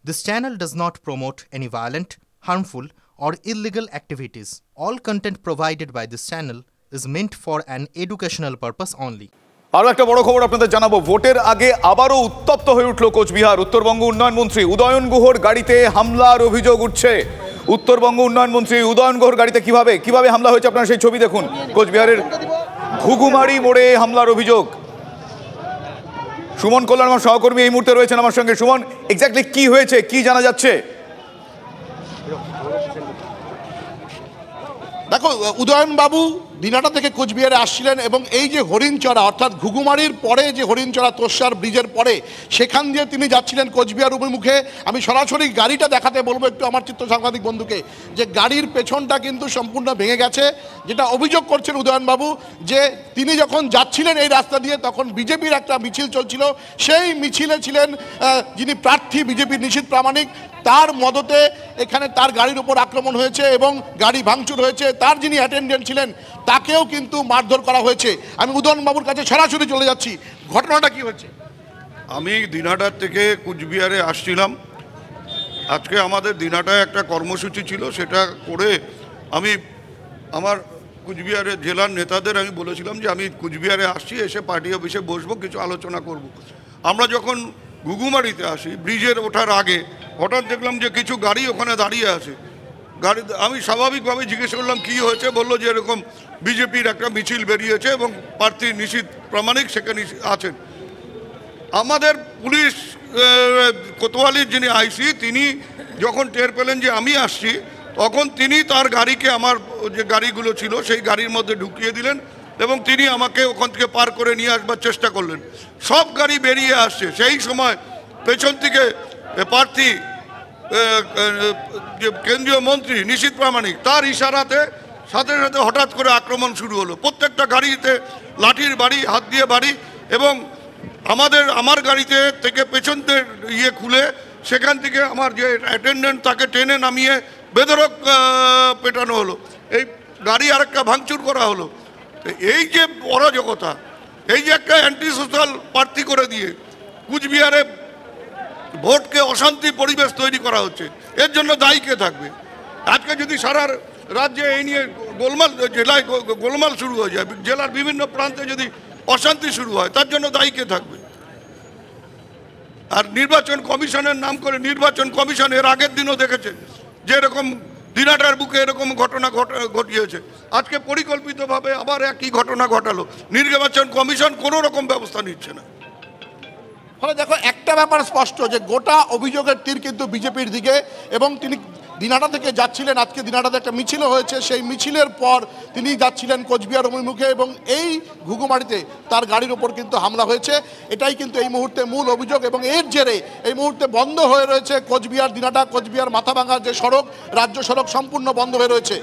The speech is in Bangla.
This channel does not promote any violent, harmful, or illegal activities. All content provided by this channel is meant for an educational purpose only. আরো একটা বড় খবর আপনাদের জানাবো। ভোটের আগে আবারও উত্তপ্ত হয়ে উঠল কোচবিহার। উত্তরবঙ্গ উন্নয়ন মন্ত্রী উদয়ন গুহর গাড়িতে হামলার অভিযোগ উঠছে। উত্তরবঙ্গ উন্নয়ন মন্ত্রী উদয়ন গুহর গাড়িতে কিভাবে হামলা হয়েছে আপনারা সেই ছবি দেখুন। কোচবিহারের ঘুঘুমারি মোড়ে হামলার অভিযোগ। সুমন কল্যাণ আমার সহকর্মী এই মুহূর্তে রয়েছেন আমার সঙ্গে। সুমন, এক্স্যাক্টলি কি হয়েছে, কি জানা যাচ্ছে? দেখো, উদয়নবাবু দিনাটা থেকে কোচবিহারে আসছিলেন এবং এই যে হরিণচড়া অর্থাৎ ঘুঘুমারির পরে যে হরিণচড়া তোষার ব্রিজের পরে সেখান দিয়ে তিনি যাচ্ছিলেন কোচবিহার অভিমুখে। আমি সরাসরি গাড়িটা দেখাতে বলবো একটু আমার চিত্র সাংবাদিক বন্ধুকে, যে গাড়ির পেছনটা কিন্তু সম্পূর্ণ ভেঙে গেছে। যেটা অভিযোগ করছেন উদয়নবাবু, যে তিনি যখন যাচ্ছিলেন এই রাস্তা দিয়ে তখন বিজেপির একটা মিছিল চলছিল। সেই মিছিলে ছিলেন যিনি প্রার্থী বিজেপির নিশীথ প্রামাণিক, তার মদতে এখানে তার গাড়ির উপর আক্রমণ হয়েছে এবং গাড়ি ভাঙচুর হয়েছে। তার যিনি অ্যাটেন্ডেন্ট ছিলেন তাকেও কিন্তু মারধর করা হয়েছে। আমি উদয়নবাবুর কাছে সরাসরি চলে যাচ্ছি, ঘটনাটা কি হচ্ছে? আমি দিনহাটার থেকে কুচবিহারে আসছিলাম। আজকে আমাদের দিনহাটায় একটা কর্মসূচি ছিল, সেটা করে আমি আমার কুচবিহারের জেলার নেতাদের আমি বলেছিলাম যে আমি কুচবিহারে আসছি, এসে পার্টি অফিসে বসবো, কিছু আলোচনা করব। আমরা যখন ঘুঘুমারিতে আসি ব্রিজের ওঠার আগে হঠাৎ দেখলাম যে কিছু গাড়ি ওখানে দাঁড়িয়ে আছে। আমি স্বাভাবিকভাবে জিজ্ঞেস করলাম কি হয়েছে। বললো যে এরকম বিজেপির একটা মিছিল বেরিয়েছে এবং প্রার্থী নিশীথ প্রামাণিক সেখানে আছেন। আমাদের পুলিশ কোতোয়ালির যিনি আইসি, তিনি যখন টের পেলেন যে আমি আসছি, তখন তিনি তার গাড়িকে আমার যে গাড়িগুলো ছিল সেই গাড়ির মধ্যে ঢুকিয়ে দিলেন এবং তিনি আমাকে ওখান থেকে পার করে নিয়ে আসবার চেষ্টা করলেন। সব গাড়ি বেরিয়ে আসছে। সেই সময় পেছন থেকে প্রার্থী যে কেন্দ্রীয় মন্ত্রী নিশীথ প্রামাণিক, তার ইশারাতে সাথে সাথে হঠাৎ করে আক্রমণ শুরু হলো। প্রত্যেকটা গাড়িতে লাঠির বাড়ি, হাত দিয়ে বাড়ি, এবং আমার গাড়িতে থেকে পেছনদের খুলে সেখান থেকে আমার যে অ্যাটেন্ডেন্ট তাকে টেনে নামিয়ে বেধড়ক পেটানো হলো। এই গাড়ি আরেকটা ভাঙচুর করা হলো। এই যে অরাজকতা, এই যে একটা অ্যান্টি সোশ্যাল প্রার্থী করে দিয়ে কুচবিহারে ভোটকে অশান্তি পরিবেশ তৈরি করা হচ্ছে, এর জন্য দায়ী কে থাকবে? আজকে যদি সারা রাজ্যে এই নিয়ে গোলমাল, জেলায় গোলমাল শুরু হয়ে যায়, জেলার বিভিন্ন প্রান্তে যদি অশান্তি শুরু হয়, তার জন্য দায়ী কে থাকবে? আর নির্বাচন কমিশনের নাম করে নির্বাচন কমিশন এর আগের দিনও দেখেছে যে এরকম দিনহাটার বুকে এরকম ঘটনা ঘটিয়েছে। আজকে পরিকল্পিতভাবে আবার একই ঘটনা ঘটালো। নির্বাচন কমিশন কোনো রকম ব্যবস্থা নিচ্ছে না। ফলে দেখো, একটা ব্যাপার স্পষ্ট যে গোটা অভিযোগের তীর কিন্তু বিজেপির দিকে, এবং তিনি দিনহাটা থেকে যাচ্ছিলেন। আজকে দিনহাটাতে একটা মিছিল হয়েছে, সেই মিছিলের পর তিনি যাচ্ছিলেন কোচবিহার অভিমুখে এবং এই ঘুঘুমারিতে তার গাড়ির ওপর কিন্তু হামলা হয়েছে। এটাই কিন্তু এই মুহূর্তে মূল অভিযোগ, এবং এর জেরে এই মুহূর্তে বন্ধ হয়ে রয়েছে কোচবিহার দিনহাটা কোচবিহার মাথাভাঙার যে সড়ক, রাজ্য সড়ক সম্পূর্ণ বন্ধ হয়ে রয়েছে।